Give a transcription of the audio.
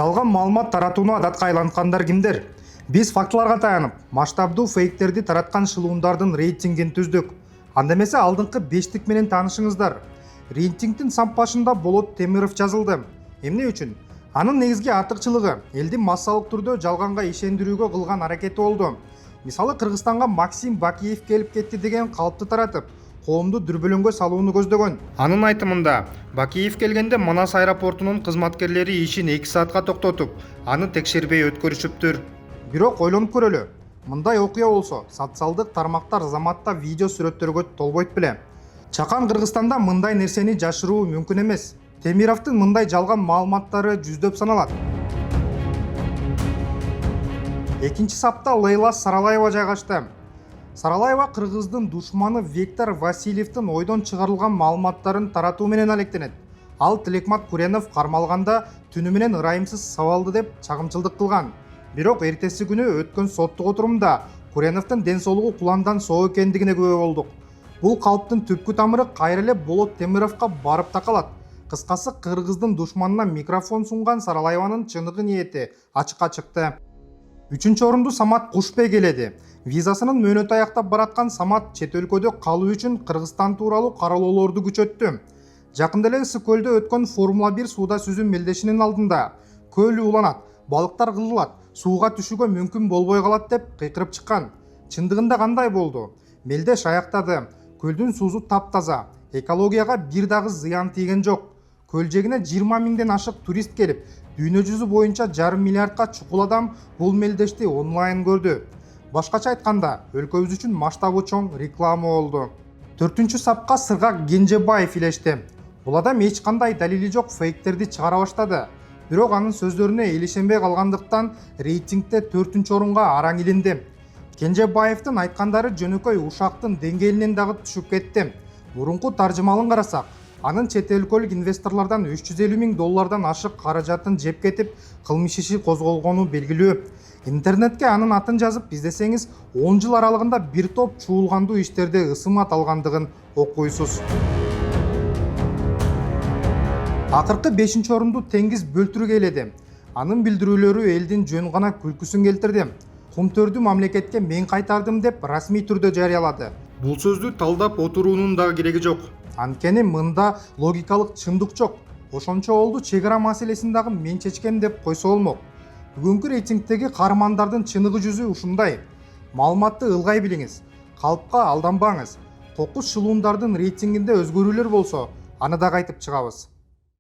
Жалган маалымат таратууну адатка айланткандар кимдер? Биз фактыларга таянып, масштабдуу фейктерди тараткан шылуундардын рейтингин түздүк. Анда эмесе алдыңкы 5тик менен таанышыңыздар. Рейтингдин сап башында Болот Темиров жазылды. Эмне үчүн? Анын негизги артыкчылыгы элди массалык түрдө жалганга ишендирүүгө кылган аракети болду. Мисалы Кыргызстанга Максим Бакиев келип кетти деген калпты таратып, коомду дүрбөлөңгө салууну көздөгөн. Анын айтымында, Бакиев келгенде Манас аэропортунун кызматкерлери ишин 2 саатка токтотуп, аны текшербей өткөрүшүптүр. Бирок ойлонуп көрөлү. Мындай окуя болсо, социалдык тармактар заматта видео сүрөттөргө толбойт беле. Чакан Кыргызстанда мындай нерсени жашыруу мүмкүн эмес. Темировдун мындай жалган маалыматтары жүздөп саналат. Экинчи сапта Лейла Саралаева жайгашты. Саралаева Кыргыздын душманы Виктор Васильевдин ойдон чыгарылган маалыматтарын таратуу менен алектенет. Ал Тилекмат Куренов кармалганда түнү менен ырайымсыз сабалды деп чагымчылдык кылган. Бирок эртеси күнү өткөн соттук отурумда Куреновдун ден соолугу куландан соо экендигине күбө болдук. Бул калптын түпкү тамыры кайра эле Болот Темировго барып такалат. Кыскасы, Кыргыздын душманына микрофон сунган Саралаеванын чыныгы ниети ачыкка чыкты. 3-чү орунду Самат Кушбек ээледи. Визасынын мөөнөтү аяктап бараткан Самат чет өлкөдө калуу үчүн Кыргызстан тууралуу каралоолорду күчөттү. Жакында эле Ысык көлдө өткөн Формула 1 сууда сүзүү мелдешинин алдында көл ууланат, балыктар кылылат, сууга түшүүгө мүмкүн болбой калат деп кыйкырып чыккан. Чындыгында кандай болду? Мелдеш аяктады. Көлдүн суусу таптаза, экологияга бир дагы зыян тийген жок. Көл жегине 20 миңден ашык турист келип, дүйнө жүзү боюнча 1,5 миллиардка чукул адам бул мелдешти онлайн көрдү. Башкача айтканда, өлкөбүз үчүн масштабы чоң реклама болду. 4-чү сапка Сыргак Кенжебаев илешти. Бул адам эч кандай далили жок фейктерди чыгара баштады. Бирок анын сөздөрүнө эл ишенбей калгандыктан рейтингде 4-чү орунга араң илинди. Кенжебаевдин айткандары жөнөкөй ушактын деңгээлинен дагы түшүп кетти. Мурунку таржымалын карасак, анын чет өлкөлүк инвесторлордон 350 миң доллардан ашык каражатын жеп кетип, кылмыш иши козголгону белгилүү. Интернетке анын атын жазып издесеңиз, 10 жыл аралыгында бир топ чуулгандуу иштерде ысымат алгандыгын окуйсуз. Акыркы 5-чи орунду Теңиз Бөлтүрүк ээледи. Анын билдирүүлөрү элдин жөн гана күлкүсүн келтирди. Кумтөрдү мамлекетке мен кайтардым деп расмий түрдө жарыялады. Бул сөздү талдап отуруунун дагы кереги жок. Анткени мында логикалык чындык жок. Ошончо олду чек ара маселесин дагы мен чечкем деп койсо болмок. Бүгүнкү рейтингдеги каармандардын чыныгы жүзү ушундай. Маалыматты ылгай билиңиз, калпка алданбаңыз. Кокус шылуундардын рейтингинде өзгөрүүлөр болсо, аны да кайтып чыгабыз.